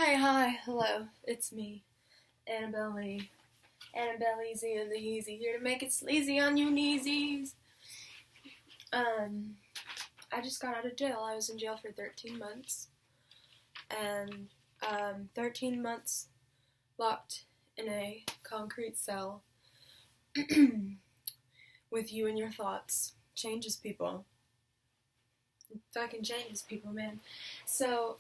Hi, hello, it's me, Annabelle Lee. Annabelle Easy and the Easy, here to make it sleazy on you kneesies. I just got out of jail. I was in jail for 13 months. And, 13 months locked in a concrete cell with you and your thoughts. Changes people. It fucking changes people, man. So,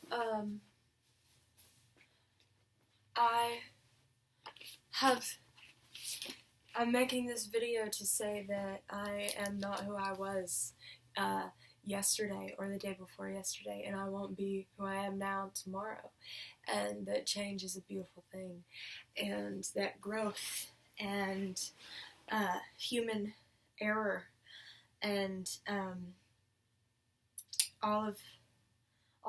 I'm making this video to say that I am not who I was yesterday or the day before yesterday, and I won't be who I am now tomorrow, and that change is a beautiful thing, and that growth and human error and all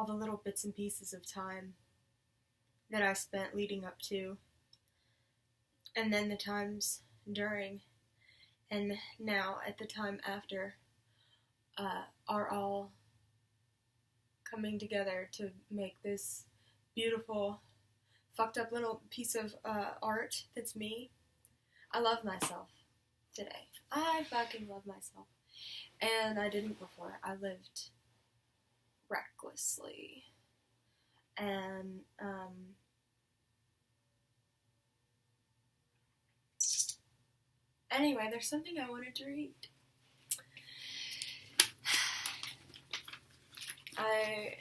the little bits and pieces of time that I spent leading up to, and then the times during, and now at the time after, are all coming together to make this beautiful, fucked up little piece of art that's me. I love myself today. I fucking love myself. And I didn't before. I lived recklessly. And, anyway, there's something I wanted to read. I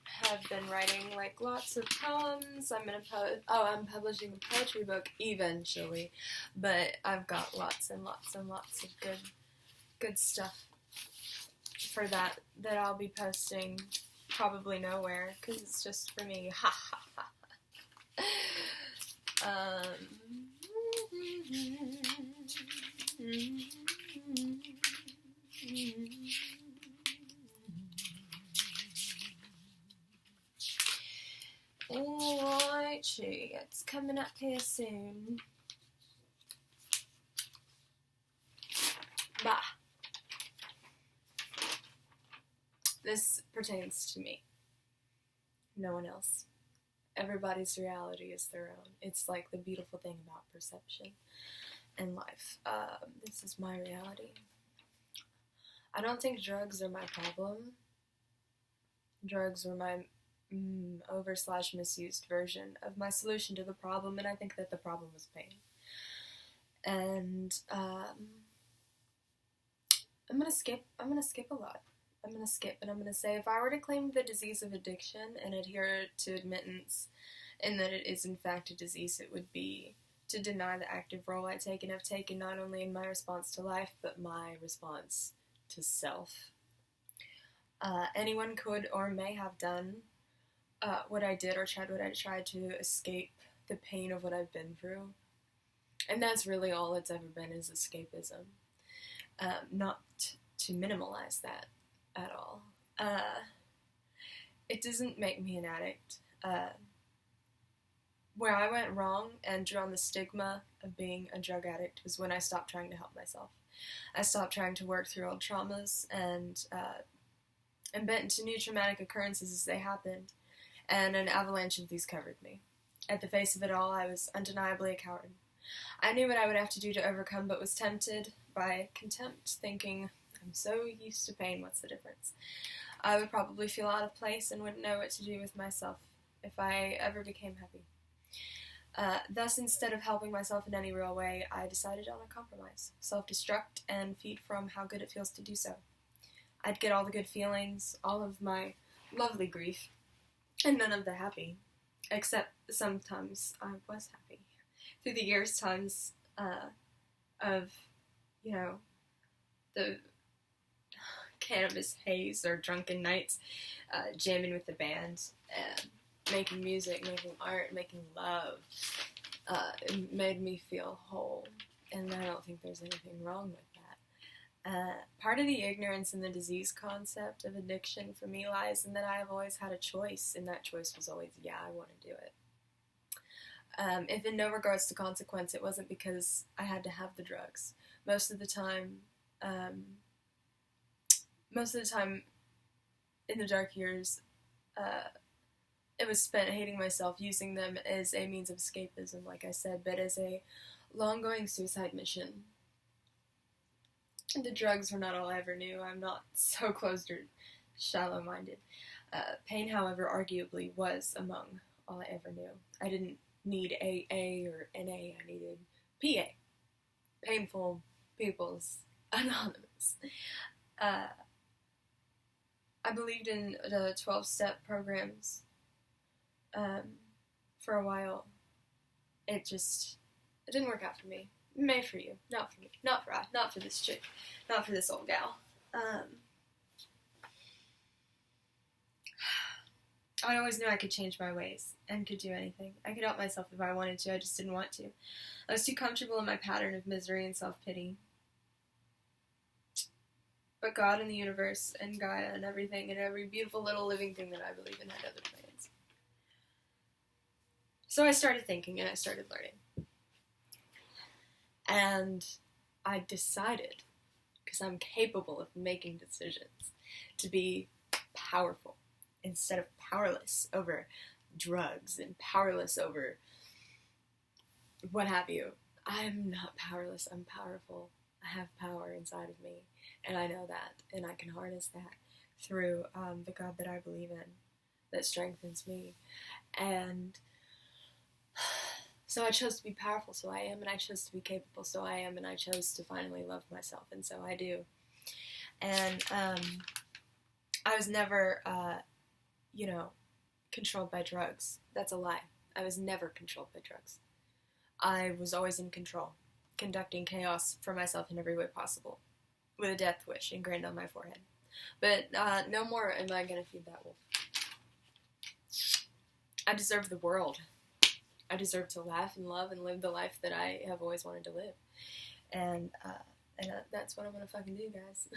have been writing lots of poems. I'm publishing a poetry book eventually, but I've got lots and lots and lots of good stuff for that I'll be posting probably nowhere because it's just for me. Ha ha ha. Alrighty, it's coming up here soon. Bah. This pertains to me. No one else. Everybody's reality is their own. It's like the beautiful thing about perception and life. This is my reality. I don't think drugs are my problem. Drugs are my over/misused version of my solution to the problem, and I think that the problem was pain. And I'm gonna skip a lot. I'm gonna skip, and I'm gonna say, if I were to claim the disease of addiction and adhere to admittance, and that it is in fact a disease, it would be to deny the active role I take and have taken not only in my response to life, but my response to self. Anyone could or may have done what I did or tried what I tried to escape the pain of what I've been through. And that's really all it's ever been, is escapism. Not to minimalize that at all. It doesn't make me an addict. Where I went wrong and drew on the stigma of being a drug addict was when I stopped trying to help myself. I stopped trying to work through old traumas and bent into new traumatic occurrences as they happened, and an avalanche of these covered me. At the face of it all, I was undeniably a coward. I knew what I would have to do to overcome, but was tempted by contempt, thinking, I'm so used to pain, what's the difference? I would probably feel out of place and wouldn't know what to do with myself if I ever became happy. Thus, instead of helping myself in any real way, I decided on a compromise, self-destruct, and feed from how good it feels to do so. I'd get all the good feelings, all of my lovely grief, and none of the happy, except sometimes I was happy. Through the years, times of, the cannabis haze or drunken nights, jamming with the band, making music, making art, making love, it made me feel whole, and I don't think there's anything wrong with that. Part of the ignorance in the disease concept of addiction for me lies in that I have always had a choice, and that choice was always, I want to do it. If in no regards to consequence, it wasn't because I had to have the drugs. Most of the time in the dark years, it was spent hating myself, using them as a means of escapism, like I said, but as a long-going suicide mission. The drugs were not all I ever knew. I'm not so closed or shallow-minded. Pain, however, arguably was among all I ever knew. I didn't need AA or NA, I needed PA. Painful People's Anonymous. I believed in the 12-step programs for a while. It didn't work out for me. May for you, not for me, not for this chick, not for this old gal. I always knew I could change my ways and could do anything. I could help myself if I wanted to, I just didn't want to. I was too comfortable in my pattern of misery and self-pity. But God and the universe and Gaia and everything and every beautiful little living thing that I believe in had other plans. So I started thinking and I started learning. And I decided, because I'm capable of making decisions, to be powerful instead of powerless over drugs and powerless over what have you. I'm not powerless, I'm powerful. I have power inside of me, and I know that, and I can harness that through the God that I believe in, that strengthens me. And so I chose to be powerful, so I am, and I chose to be capable, so I am, and I chose to finally love myself, and so I do. And I was never, controlled by drugs. That's a lie. I was never controlled by drugs. I was always in control, conducting chaos for myself in every way possible, with a death wish ingrained on my forehead. But no more am I going to feed that wolf. I deserve the world. I deserve to laugh and love and live the life that I have always wanted to live. And that's what I'm going to fucking do, guys.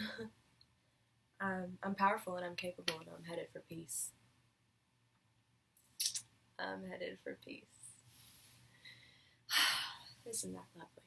I'm powerful and I'm capable and I'm headed for peace. I'm headed for peace. Isn't that lovely?